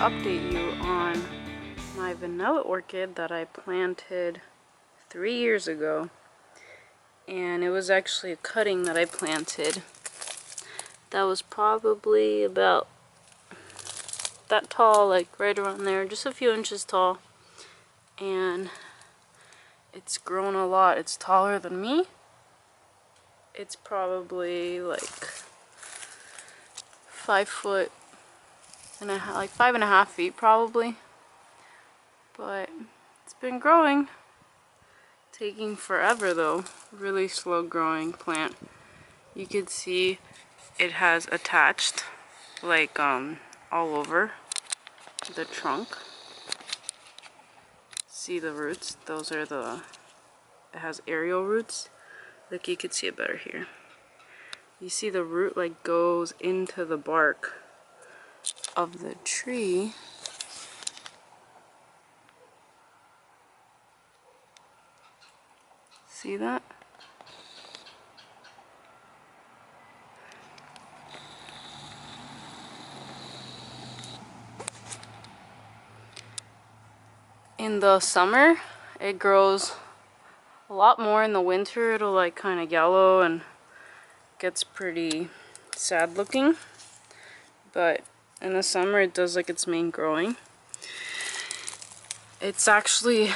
update you on my vanilla orchid that I planted 3 years ago. And it was actually a cutting that I planted that was probably about that tall, like right around there, just a few inches tall. And it's grown a lot. It's taller than me. It's probably like 5 foot and a half, like 5.5 feet probably. But it's been growing. Taking forever though. Really slow growing plant. You could see it has attached like all over the trunk. See the roots? Those are the, it has aerial roots. Like you could see it better here. You see the root like goes into the bark of the tree. See that? In the summer, it grows a lot more. In the winter, it'll like kind of yellow and gets pretty sad looking. But in the summer, it does like its main growing. It's actually,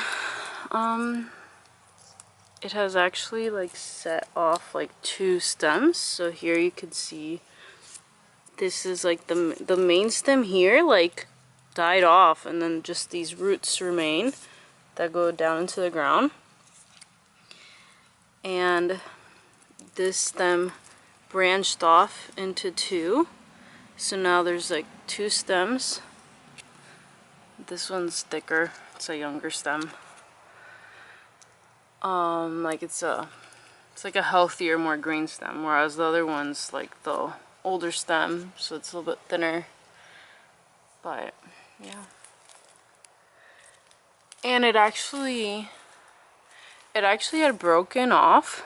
it has actually like set off like 2 stems. So here you could see this is like the main stem here like died off, and then just these roots remain that go down into the ground. And this stem branched off into 2. So now there's like 2 stems. This one's thicker. It's a younger stem. Like it's like a healthier, more green stem, whereas the other one's like the older stem, so it's a little bit thinner. But yeah. And it actually had broken off.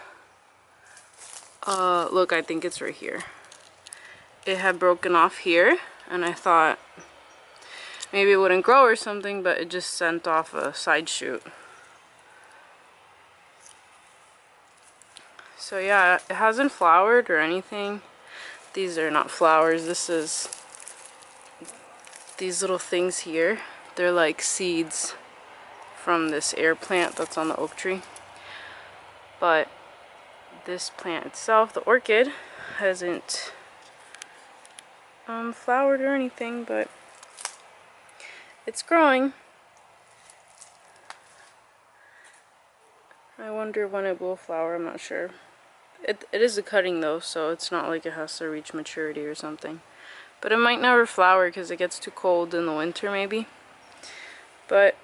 Look, I think it's right here. It had broken off here, and I thought maybe it wouldn't grow or something, but it just sent off a side shoot. So yeah, it hasn't flowered or anything. These are not flowers. This is these little things here. They're like seeds from this air plant that's on the oak tree. But this plant itself, the orchid, hasn't flowered or anything, but it's growing. I wonder when it will flower. I'm not sure. It is a cutting though, so it's not like it has to reach maturity or something. But it might never flower because it gets too cold in the winter maybe. But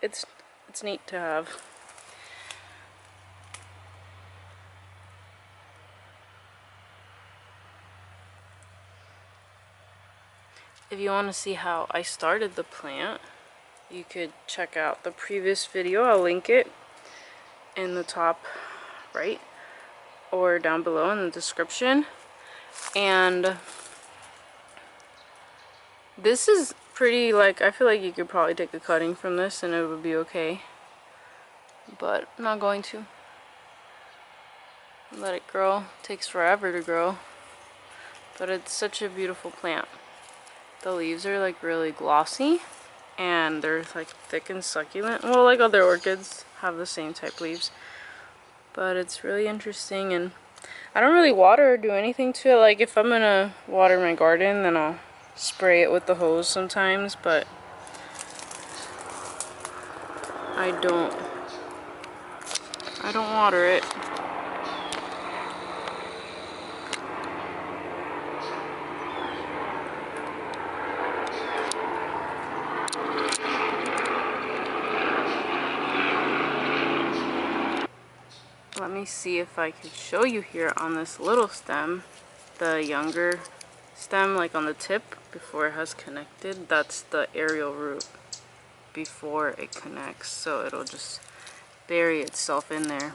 it's neat to have. If you want to see how I started the plant, you could check out the previous video. I'll link it in the top right or down below in the description. And this is pretty, like, I feel like you could probably take a cutting from this and it would be okay. But I'm not going to. Let it grow. It takes forever to grow. But it's such a beautiful plant. The leaves are like really glossy and they're like thick and succulent. Well, like other orchids have the same type leaves. But it's really interesting, and I don't really water or do anything to it. Like if I'm gonna water my garden, then I'll spray it with the hose sometimes, but I don't water it. Let me see if I could show you here on this little stem, the younger stem, like on the tip before it has connected. That's the aerial root before it connects, so it'll just bury itself in there.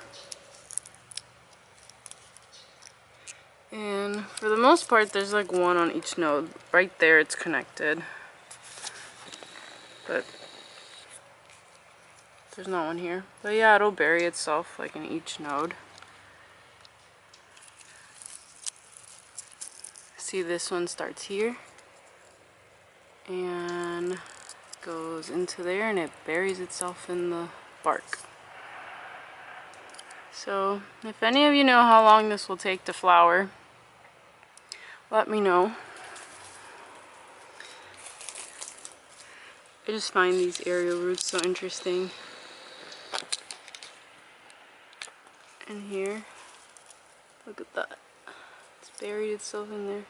And for the most part, there's like one on each node. Right there, it's connected. but there's not one here. But yeah, it'll bury itself like in each node. See, this one starts here and goes into there, and it buries itself in the bark. So if any of you know how long this will take to flower, let me know. I just find these aerial roots so interesting. And here, look at that. It's buried itself in there.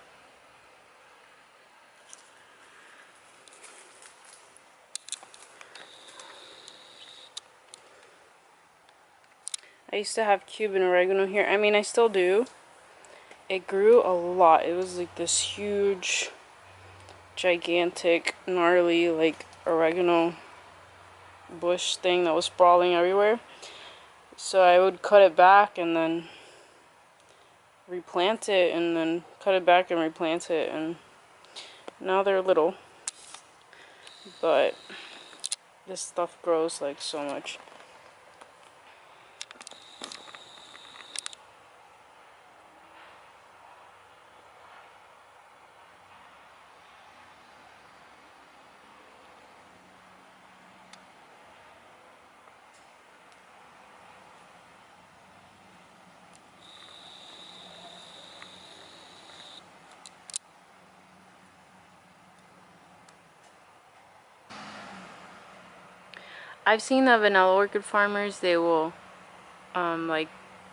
I used to have Cuban oregano here. I mean, I still do. It grew a lot. It was like this huge, gigantic, gnarly, like oregano bush thing that was sprawling everywhere. So I would cut it back and then replant it, and then cut it back and replant it, and now they're little. But this stuff grows like so much. I've seen that vanilla orchid farmers, they will like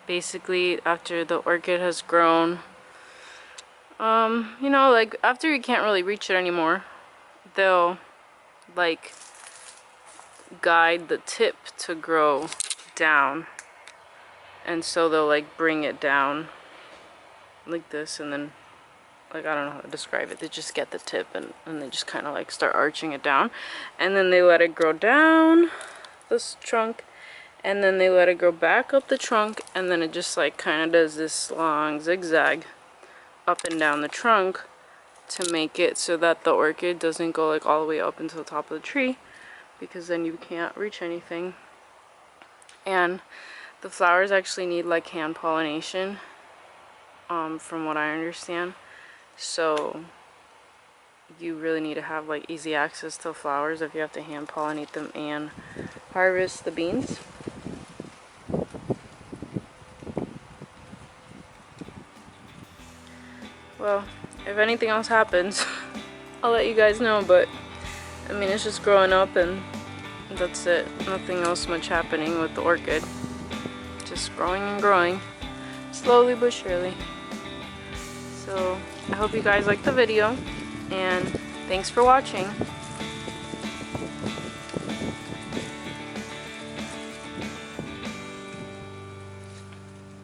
basically after the orchid has grown, you know, like after you can't really reach it anymore, they'll like guide the tip to grow down, and so they'll like bring it down like this, and then like, I don't know how to describe it, they just get the tip and they just kind of like start arching it down, and then they let it grow down this trunk, and then they let it grow back up the trunk, and then it just like kind of does this long zigzag up and down the trunk to make it so that the orchid doesn't go like all the way up into the top of the tree, because then you can't reach anything. And the flowers actually need like hand pollination, from what I understand. So you really need to have like easy access to flowers if you have to hand pollinate them and harvest the beans. Well, if anything else happens, I'll let you guys know, but I mean, it's just growing up and that's it. Nothing else much happening with the orchid. Just growing and growing, slowly but surely. So I hope you guys liked the video, and thanks for watching.